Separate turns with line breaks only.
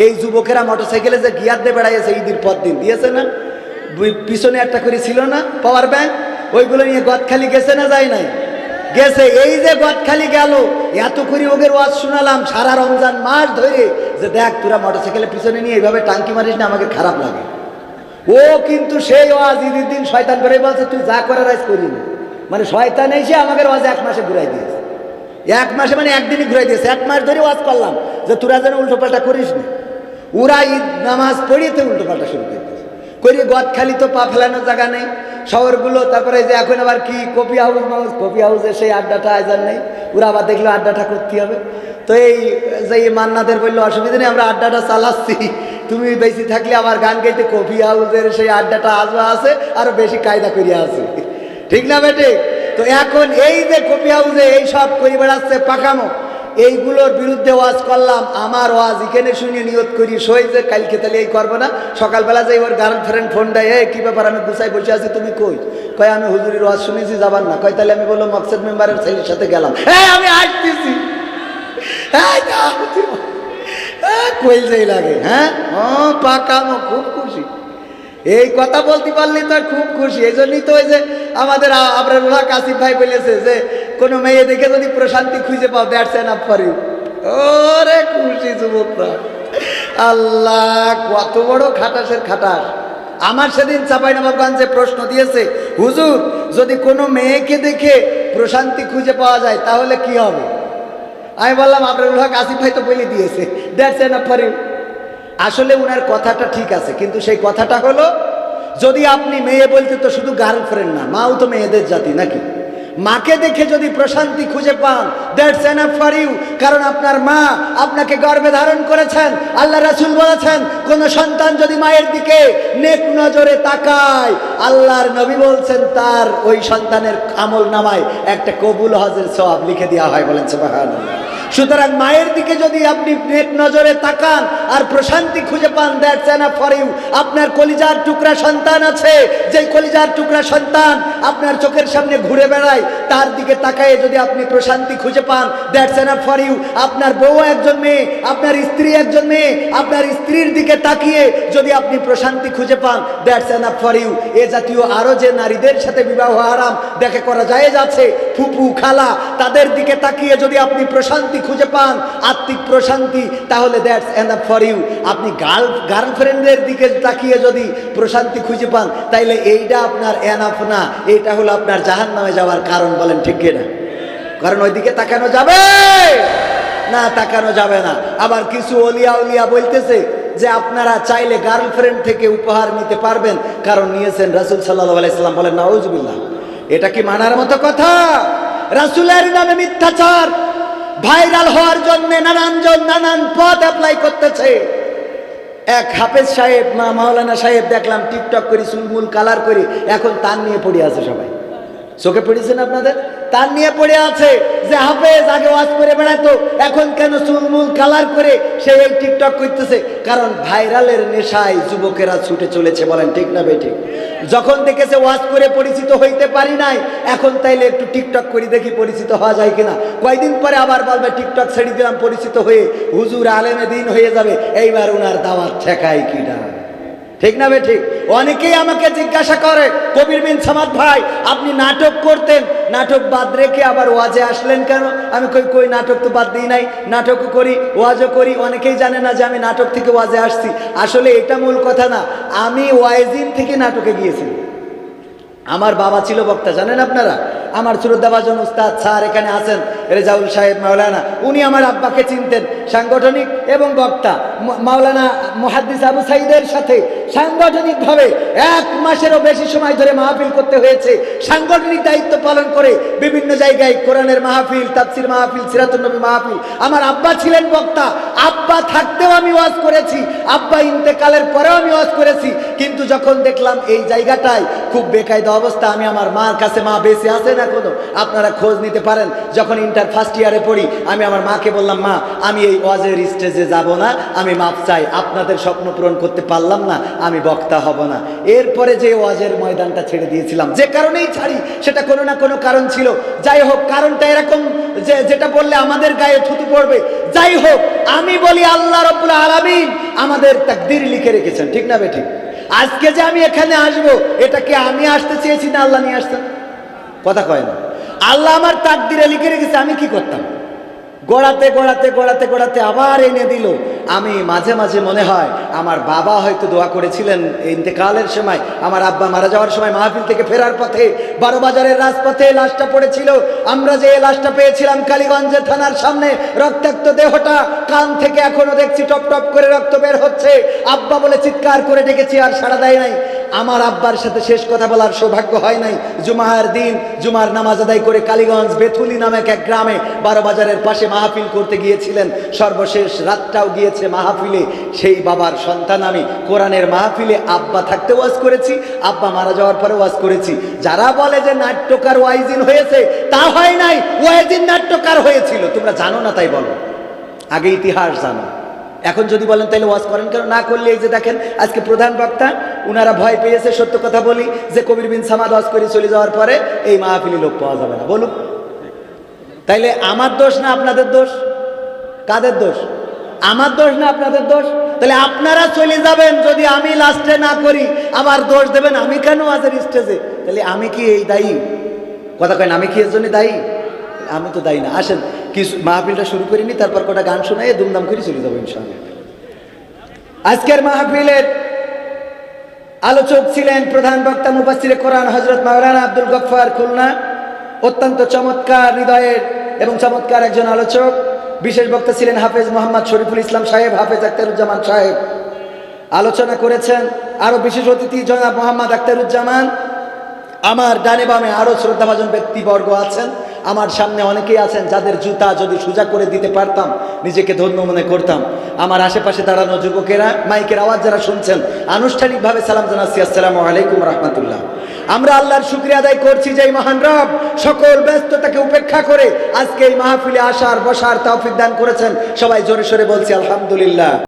এই যুবকেরা মোটরসাইকেলে যে গিয়ার দিয়ে বেড়াইছে ঈদের পর দিন দিয়েছে না, পিছনে একটা করে ছিল না পাওয়ার ব্যাংক, ওইগুলো নিয়ে গদখালি গেছে না যায় নাই? গেছে। এই যে গদখালি গেল, এত করে ওদের ওয়াজ শুনালাম সারা রমজান মাস ধরে যে দেখ তোরা মোটরসাইকেলের পিছনে নিয়ে এইভাবে টাঙ্কি মারিস না, আমাকে খারাপ লাগে। ও কিন্তু সেই ওয়াজ ঈদের দিন শয়তান করে বলছে তুই যা করার আজ করি না, মানে শয়তান এসে আমাদের ওয়াজ 1 মাসে ঘুরাই দিয়েছে। 1 মাসে মানে একদিনই ঘুরাই দিয়েছে। 1 মাস ধরে ওয়াজ করলাম যে তোরা যেন উল্টো পাল্টা করিস না। ওরা ঈদ নামাজ পড়িতে উল্টো পাল্টা শুরু করে দিয়েছে। করি গদখালি তো পা ফেলানোর জায়গা নেই শহরগুলো। তারপরে যে এখন আবার কি কফি হাউস মাউস, কফি হাউসে সেই আড্ডাটা আয়োজন নেই। ওরা আবার দেখলো আড্ডাটা করতে হবে, তো এই যে মান্নাদের বললো অসুবিধা নেই আমরা আড্ডাটা চালাচ্ছি, তুমি বেশি থাকলে আমার গান গাইতে কফি হাউসের সেই আড্ডাটা আজও আছে, আরো বেশি কায়দা করিয়া আছে, ঠিক না বেটে? তো এখন এই যে কফি হাউসে এই সব করে বেড়াচ্ছে পাকামো, এইগুলোর বিরুদ্ধে ওয়াজ করলাম। আমার ওয়াজ এখানে শুনে নিয়ত করি সই যে কালকে তাহলে এই করবো না। সকালবেলা যাই ওর গার্লফ্রেন্ড ফোন দেয়, এই কী ব্যাপার, আমি গুছাই বসে আছি, তুমি কই? কয় আমি হুজুরির ওয়াজ শুনেছি, যাবার না। কয় তাহলে আমি বললো মকসদ মেম্বারের ছেলের সাথে গেলাম। হ্যাঁ আমি আসতেছি, কই যাই লাগে। হ্যাঁ পাকামো, খুব খুশি। এই কথা বলতে পারলি তো খুব খুশি। এই জন্যই তো ওই যে আমাদের আবরারুল্লাহ কাসিফ ভাই বলেছে যে কোনো মেয়ে দেখে যদি প্রশান্তি খুঁজে পাও, দ্যাটস এনাফ ফর ইউ। ওরে খুশি যুবকরা, আল্লাহ কত বড় খাটাসের খাটাস। আমার সেদিন চাঁপাইনবাবগঞ্জে প্রশ্ন দিয়েছে, হুজুর যদি কোনো মেয়েকে দেখে প্রশান্তি খুঁজে পাওয়া যায় তাহলে কি হবে? আমি বললাম আবরারুল্লাহ কাসিফ ভাই তো বলে দিয়েছে, দ্যাটস এনাফ ফর ইউ। আসলে উনার কথাটা ঠিক আছে, কিন্তু সেই কথাটা হলো যদি আপনি মেয়ে বলতে তো শুধু গার্লফ্রেন্ড না, মাও তো মেয়েদের জাতি নাকি? মাকে দেখে যদি প্রশান্তি খুঁজে পান, দ্যাটস এনাফ ফর ইউ। কারণ আপনার মা আপনাকে গর্ভে ধারণ করেছেন। আল্লাহ রাসূল বলেছেন কোন সন্তান যদি মায়ের দিকে নেক নজরে তাকায়, আল্লাহর নবী বলছেন তার ওই সন্তানের আমল নামায় একটা কবুল হজের সওয়াব লিখে দেওয়া হয়। বলেন সুবহানাল্লাহ। সুতরাং মায়ের দিকে যদি আপনি নেক নজরে তাকান আর প্রশান্তি খুঁজে পান, দ্যাটস এনাফ ফর ইউ। আপনার কলিজার টুকরা সন্তান আছে, যেই কলিজার টুকরা সন্তান আপনার চোখের সামনে ঘুরে বেড়ায়, তার দিকে তাকায়ে যদি আপনি প্রশান্তি খুঁজে পান, দ্যাটস এনাফ ফর ইউ। আপনার বউ একজন মেয়ে, আপনার স্ত্রী একজন মেয়ে, আপনার স্ত্রীর দিকে তাকিয়ে যদি আপনি প্রশান্তি খুঁজে পান, দ্যাটস এনাফ ফর ইউ। এ জাতীয় আরো যে নারীদের সাথে বিবাহ হারাম দেখে করা জায়েজ আছে, ফুপু খালা, তাদের দিকে তাকিয়ে যদি আপনি প্রশান্তি খুঁজে পান, আত্মিক প্রশান্তি, তাহলে দ্যাটস এনাফ ফর ইউ। আপনি গার্লফ্রেন্ডের দিকে তাকিয়ে যদি প্রশান্তি খুঁজে পান, তাইলে এইটা আপনার এনাফ না, এটা হলো আপনার জাহান্নামে যাওয়ার কারণ। বলেন ঠিক কিনা? কারণ ওইদিকে তাকানো যাবে না, তাকানো যাবে না। আবার কিছু ওলিয়া উলিয়া বলতেছে যে আপনারা চাইলে গার্লফ্রেন্ড থেকে উপহার নিতে পারবেন, কারণ নিয়েছেন রাসূল সাল্লাল্লাহু আলাইহি সাল্লাম। বলেন নাউজুবিল্লাহ। এটা কি মানার মতো কথা? রাসূলের নামে মিথ্যাচার ভাইরাল হওয়ার জন্য নানানজন নানান পথ অ্যাপ্লাই করতেছে। এক হাফেজ সাহেব, মাওলানা সাহেব দেখলাম টিকটক করে চুলমুল কালার করে এখন তার নিয়ে পড়ে আছে। সবাই চোখে পড়েছেন আপনাদের? তার নিয়ে পড়ে আছে যে হাফেজ আগে ওয়াজ করে বেড়াতো, এখন কেন চুলমুল কালার করে সে এই টিকটক করতেছে? কারণ ভাইরালের নেশায় যুবকেরা ছুটে চলেছে। বলেন ঠিক না বেঠিক? যখন দেখেছে ওয়াজ করে পরিচিত হইতে পারি নাই, এখন তাইলে একটু টিকটক করে দেখি পরিচিত হওয়া যায় কিনা। কয়দিন পরে আবার বলবে টিকটক ছেড়ে দিলাম, পরিচিত হয়ে হুজুর আলেমে দিন হয়ে যাবে, এইবার উনার দাওয়াত ঠেকায় কিনা। ঠিক না বে ঠিক? অনেকেই আমাকে জিজ্ঞাসা করে, কবির বিন সামাদ ভাই আপনি নাটক করতেন, নাটক বাদ রেখে আবার ওয়াজে আসলেন কেন? আমি কই নাটক তো বাদ দিই নাই, নাটকও করি ওয়াজও করি। অনেকেই জানে না যে আমি নাটক থেকে ওয়াজে আসছি। আসলে এটা মূল কথা না, আমি ওয়াইজিন থেকে নাটকে গিয়েছি। আমার বাবা ছিল বক্তা, জানেন আপনারা? আমার শ্রদ্ধাভাজন উস্তাদ স্যার এখানে আছেন, রেজাউল সাহেব মাওলানা, উনি আমার আব্বাকে চিনতেন, সাংগঠনিক এবং বক্তা। মাওলানা মুহাদ্দিস আবু সাইদের সাথে সাংগঠনিকভাবে 1 মাসেরও বেশি সময় ধরে মাহফিল করতে হয়েছে। সাংগঠনিক দায়িত্ব পালন করে বিভিন্ন জায়গায় কোরআনের মাহফিল, তাফসির মাহফিল, সিরাতুন নবী মাহফিল। আমার আব্বা ছিলেন বক্তা, আব্বা থাকতেও আমি ওয়াজ করেছি, আব্বা ইন্তেকালের পরেও আমি ওয়াজ করেছি। কিন্তু যখন দেখলাম এই জায়গাটায় খুব বেকায়দা অবস্থা, আমি আমার মার কাছে, মা বেঁচে আছেন এখনো, আপনারা খোঁজ নিতে পারেন, যখন ইন্টার ফার্স্ট ইয়ারে পড়ি। আমি আমার মাকে বললাম, মা আমি এই ওয়াজের স্টেজে যাব না, আমি মাপ চাই, আপনাদের স্বপ্ন পূরণ করতে পারলাম না, আমি বক্তা হব না। এরপরে যে ওয়াজের ময়দানটা ছেড়ে দিয়েছিলাম, যে কারণেই ছাড়ি সেটা কোনো না কোনো কারণ ছিল। যাই হোক, কারণটা এরকম যে যেটা বললে আমাদের গায়ে থুতু পড়বে। যাই হোক, আমি বলি আল্লাহ রাব্বুল আলামিন আমাদের তাকদীর লিখে রেখেছেন, ঠিক না বেঠিক? আজকে যে আমি এখানে আসবো, এটা কি আমি আসতে চেয়েছি না আল্লাহ নিয়ে আসতেন? কথা কয় না। আল্লাহ আমার তাকদীরে লিখে রেখেছে, আমি কি করতাম? গোড়াতে গোড়াতে গোড়াতে গোড়াতে আবার এনে দিল। আমি মাঝে মাঝে মনে হয় আমার বাবা হয়তো দোয়া করেছিলেন ইন্তেকালের সময়, আমার আব্বা মারা যাওয়ার সময় মাহফিল থেকে ফেরার পথে 12 বাজারের রাজপথে লাশটা পড়েছিল। আমরা যে লাশটা পেয়েছিলাম কালীগঞ্জের থানার সামনে, রক্তাক্ত দেহটা, কান থেকে এখনো দেখছি টপ টপ করে রক্ত বের হচ্ছে। আব্বা বলে চিৎকার করে ডেকেছি, আর সাড়া দেয় নাই। আমার আব্বার সাথে শেষ কথা বলার সৌভাগ্য হয় নাই। জুমার দিন জুমার নামাজ আদায় করে কালীগঞ্জ বেথুলি নামক এক গ্রামে 12 বাজারের পাশে মাহফিল করতে গিয়েছিলেন। সর্বশেষ রাতটাও গিয়েছে মাহফিলে। সেই বাবার সন্তান আমি। কোরআনের মাহফিলে আব্বা থাকতে ওয়াজ করেছি, আব্বা মারা যাওয়ার পরে ওয়াজ করেছি। যারা বলে যে নাট্যকার ওয়াইজিন হয়েছে, তা হয় নাই, ওয়াইজিন নাট্যকার হয়েছিল। তোমরা জানো না তাই বলো, আগে ইতিহাস জানো। এখন যদি বলেন তাহলে ওয়াজ করেন কেন? না করলে এই যে দেখেন আজকে প্রধান বক্তা, উনারা ভয় পেয়েছে। সত্য কথা বলি যে কবির বিন সামাদ ওয়াজ করে চলে যাওয়ার পরে এই মাহফিলে লোক পাওয়া যাবে না। বলুন, তাইলে আমার দোষ না আপনাদের দোষ? কাদের দোষ? আমার দোষ না আপনাদের দোষ? তাহলে আপনারা চলে যাবেন যদি আমি লাস্টে না করি, আবার দোষ দেবেন আমি কেন ওয়াজের স্টেজে? তাহলে আমি কি এই দায়ী? কথা কয় না, আমি কি এর জন্য দায়ী? আমি তো দায়ী না। আসেন কিছু মাহফিলটা শুরু করিনি, তারপর কটা গান শোনাই দুমদাম করে চলে যাবো ইনশাআল্লাহ। আজকের মাহফিলের আলোচক ছিলেন প্রধান বক্তা মুফাসসিরে কোরআন হযরত মাওলানা আব্দুল গফফার খুলনা। অত্যন্ত চমৎকার হৃদয়ের এবং চমৎকার একজন আলোচক। বিশেষ বক্তা ছিলেন হাফেজ মোহাম্মদ শরীফুল ইসলাম সাহেব, হাফেজ আখতারুজ্জামান সাহেব আলোচনা করেছেন। আরো বিশেষ অতিথি জনাব মোহাম্মদ আখতারুজ্জামান। আমার ডানে বামে আরো শ্রদ্ধাভাজন ব্যক্তিবর্গ আছেন, আমার সামনে অনেকেই আছেন যাদের জুতা যদি সোজা করে দিতে পারতাম নিজেকে ধন্য মনে করতাম। আমার আশেপাশে দাঁড়ানো যুবকেরা, মাইকের আওয়াজ যারা শুনছেন, আনুষ্ঠানিকভাবে সালাম জানাচ্ছি, আসসালামু আলাইকুম রাহমাতুল্লাহ। আমরা আল্লাহর শুকরিয়া আদায় করছি যে এই মহান রব সকল ব্যস্ততাকে উপেক্ষা করে আজকে এই মাহফিলে আসার বসার তৌফিক দান করেছেন। সবাই জোরে সোরে বলছি আলহামদুলিল্লাহ।